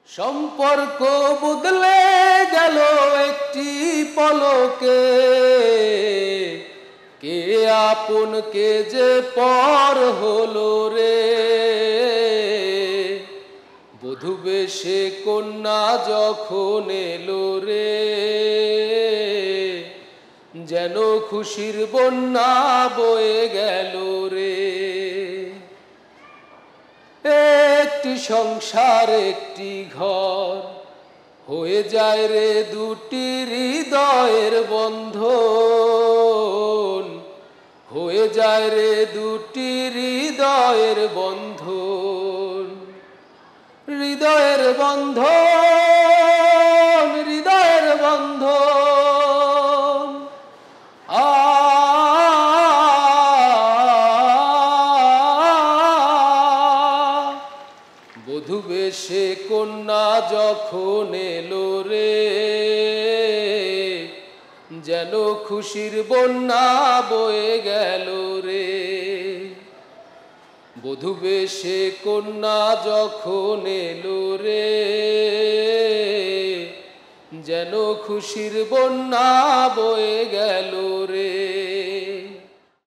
সম্পর্ক বদলে গেল একটি পলকে, কে আপন কে যে পর হলো রে। বধূ বেশে কন্যা যখন এলো রে, যেন খুশির বন্যা বয়ে গেল রে। একটি সংসার একটি ঘর হয়ে যায় রে দুটি হৃদয়ের বন্ধন, হয়ে যায় রে দুটি হৃদয়ের বন্ধন। হৃদয়ের বন্ধন, হৃদয়ের বন্ধন। বধূ বেশে কন্যা যখন এলো রে, যেন খুশির বন্যা বয়ে গেল রে। বধূ বেশে কন্যা যখন এলো রে, যেন খুশির বন্যা বয়ে গেল রে।